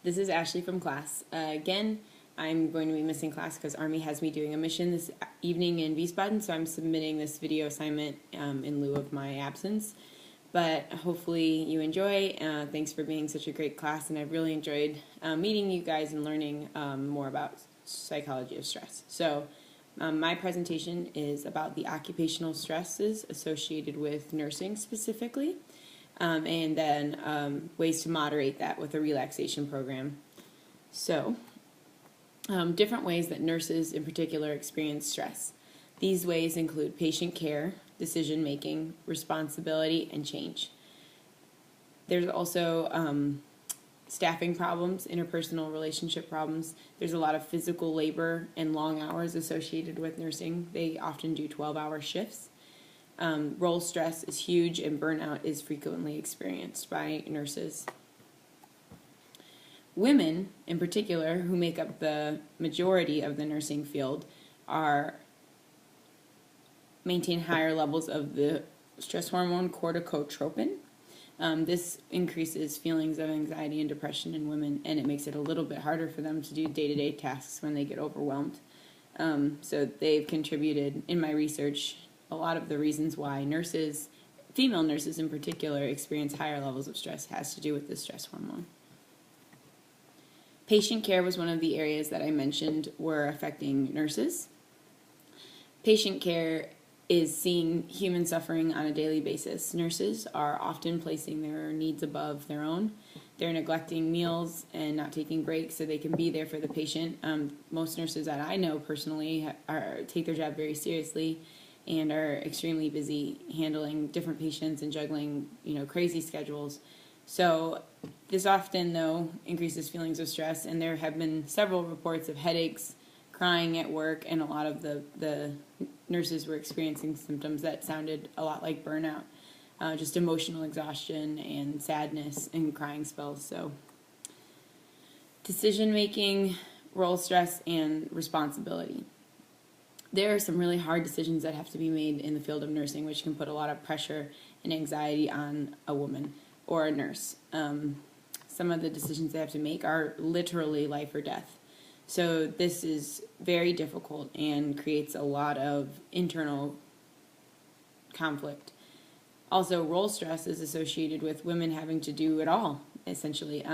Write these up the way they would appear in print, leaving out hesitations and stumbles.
This is Ashley from class. Again, I'm going to be missing class because Army has me doing a mission this evening in Wiesbaden, so I'm submitting this video assignment in lieu of my absence. But hopefully you enjoy. Thanks for being such a great class, and I've really enjoyed meeting you guys and learning more about psychology of stress. So my presentation is about the occupational stresses associated with nursing specifically. And then ways to moderate that with a relaxation program. So, different ways that nurses in particular experience stress. These ways include patient care, decision making, responsibility, and change. There's also staffing problems, interpersonal relationship problems. There's a lot of physical labor and long hours associated with nursing. They often do 12-hour shifts. Role stress is huge, and burnout is frequently experienced by nurses. Women, in particular, who make up the majority of the nursing field, maintain higher levels of the stress hormone corticotropin. This increases feelings of anxiety and depression in women, and it makes it a little bit harder for them to do day-to-day tasks when they get overwhelmed. So they've contributed, in my research, a lot of the reasons why nurses, female nurses in particular, experience higher levels of stress has to do with the stress hormone. Patient care was one of the areas that I mentioned were affecting nurses. Patient care is seeing human suffering on a daily basis. Nurses are often placing their needs above their own. They're neglecting meals and not taking breaks so they can be there for the patient. Most nurses that I know personally take their job very seriously and are extremely busy handling different patients and juggling, crazy schedules. So this often, though, increases feelings of stress, and there have been several reports of headaches, crying at work, and a lot of the nurses were experiencing symptoms that sounded a lot like burnout, just emotional exhaustion and sadness and crying spells. So decision-making, role stress, and responsibility. There are some really hard decisions that have to be made in the field of nursing, which can put a lot of pressure and anxiety on a woman or a nurse. Some of the decisions they have to make are literally life or death. So this is very difficult and creates a lot of internal conflict. Also, role stress is associated with women having to do it all, essentially.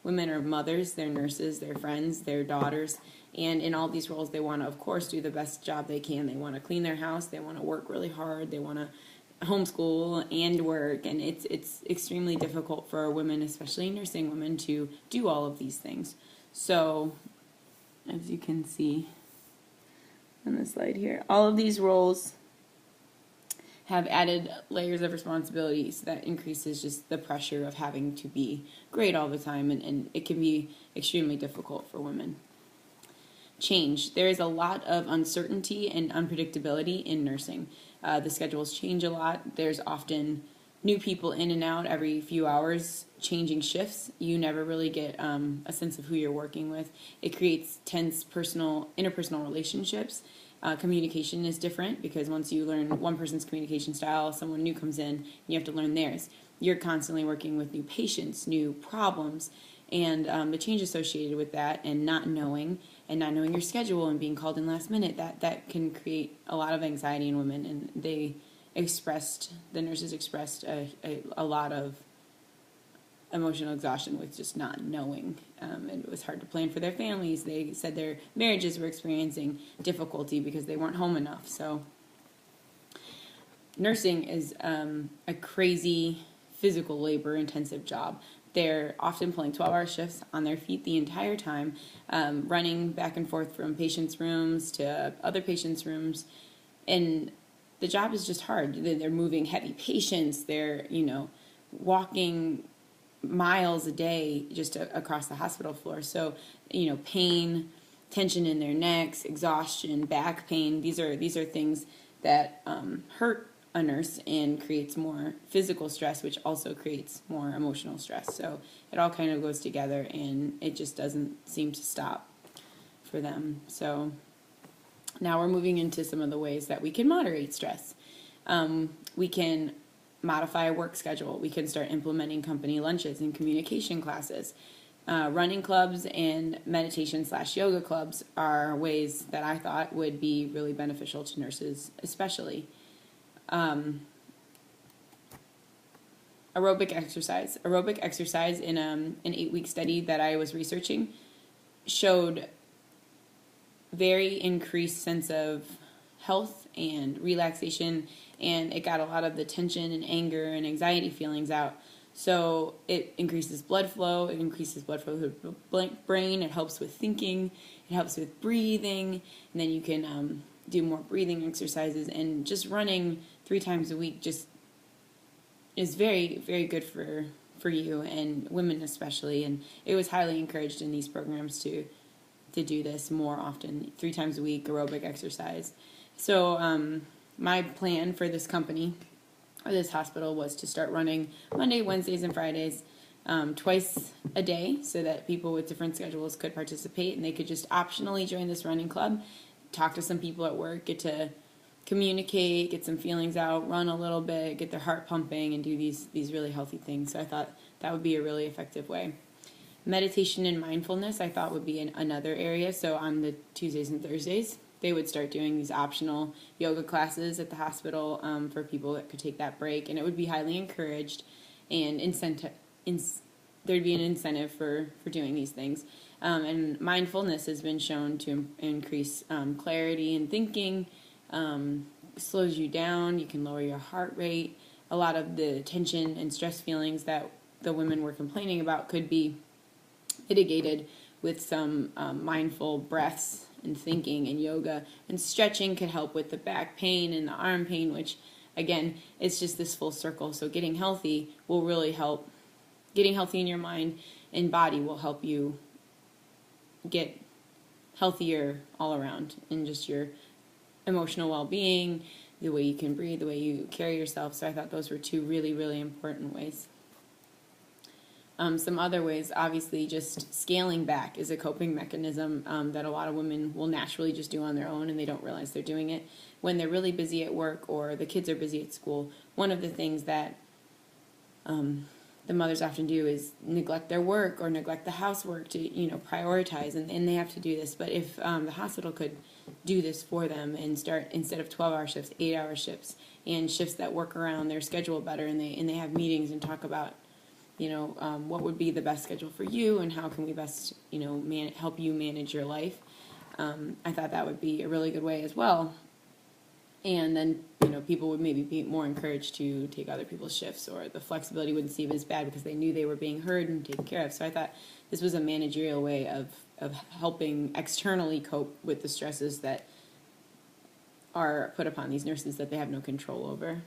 Women are mothers, they're nurses, they're friends, they're daughters, and in all these roles they want to, of course, do the best job they can. They want to clean their house, they want to work really hard, they want to homeschool and work, and it's extremely difficult for women, especially nursing women, to do all of these things. So, as you can see on the slide here, all of these roles have added layers of responsibilities that increases just the pressure of having to be great all the time, and it can be extremely difficult for women. Change. There is a lot of uncertainty and unpredictability in nursing. The schedules change a lot. There's often new people in and out every few hours, changing shifts. You never really get a sense of who you're working with. It creates tense interpersonal relationships. Communication is different because once you learn one person's communication style, someone new comes in, and you have to learn theirs. You're constantly working with new patients, new problems, and the change associated with that and not knowing your schedule and being called in last minute, that can create a lot of anxiety in women, and the nurses expressed a lot of emotional exhaustion with just not knowing. And it was hard to plan for their families. They said their marriages were experiencing difficulty because they weren't home enough. So nursing is a crazy physical labor intensive job. They're often pulling 12-hour shifts on their feet the entire time, running back and forth from patients' rooms to other patients' rooms, and the job is just hard. They're moving heavy patients. They're, walking miles a day just across the hospital floor. So, pain, tension in their necks, exhaustion, back pain. These are things that hurt a nurse and creates more physical stress, which also creates more emotional stress. So it all kind of goes together, and it just doesn't seem to stop for them. So now we're moving into some of the ways that we can moderate stress. We can modify a work schedule. We can start implementing company lunches and communication classes. Running clubs and meditation/yoga clubs are ways that I thought would be really beneficial to nurses, especially. Aerobic exercise. Aerobic exercise in an 8-week study that I was researching showed very increased sense of health and relaxation, and it got a lot of the tension and anger and anxiety feelings out. So it increases blood flow, to the brain, it helps with thinking, it helps with breathing, and then you can do more breathing exercises, and just running 3 times a week just is very, very good for you and women especially, and it was highly encouraged in these programs to do this more often, 3 times a week, aerobic exercise. So my plan for this company, or this hospital, was to start running Monday, Wednesdays, and Fridays twice a day, so that people with different schedules could participate, and they could just optionally join this running club, talk to some people at work, get to communicate, get some feelings out, run a little bit, get their heart pumping, and do these really healthy things. So I thought that would be a really effective way. Meditation and mindfulness I thought would be another area. So on the Tuesdays and Thursdays, they would start doing these optional yoga classes at the hospital for people that could take that break, and it would be highly encouraged, and there'd be an incentive for doing these things. And mindfulness has been shown to increase clarity and thinking, slows you down, you can lower your heart rate. A lot of the tension and stress feelings that the women were complaining about could be mitigated with some mindful breaths and thinking and yoga, and stretching could help with the back pain and the arm pain, which again, it's just this full circle. So getting healthy will really help. Getting healthy in your mind and body will help you get healthier all around in just your emotional well-being, the way you can breathe, the way you carry yourself. So I thought those were 2 really, really important ways. Some other ways, obviously, just scaling back is a coping mechanism that a lot of women will naturally just do on their own, and they don't realize they're doing it. When they're really busy at work or the kids are busy at school, one of the things that the mothers often do is neglect their work or neglect the housework to prioritize, and they have to do this. But if the hospital could do this for them and start, instead of 12-hour shifts, 8-hour shifts, and shifts that work around their schedule better, and they have meetings and talk about what would be the best schedule for you, and how can we best, help you manage your life. I thought that would be a really good way as well. And then, people would maybe be more encouraged to take other people's shifts, or the flexibility wouldn't seem as bad because they knew they were being heard and taken care of. So I thought this was a managerial way of helping externally cope with the stresses that are put upon these nurses that they have no control over.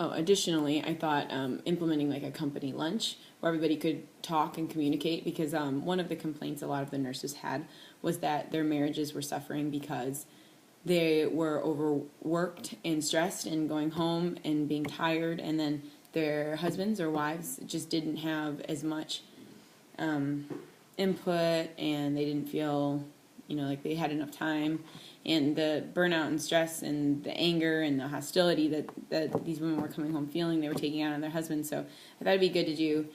Oh, additionally, I thought implementing like a company lunch where everybody could talk and communicate, because one of the complaints a lot of the nurses had was that their marriages were suffering because they were overworked and stressed and going home and being tired, and then their husbands or wives just didn't have as much input, and they didn't feel like they had enough time. And the burnout and stress and the anger and the hostility that these women were coming home feeling, they were taking out on their husbands. So I thought it'd be good to do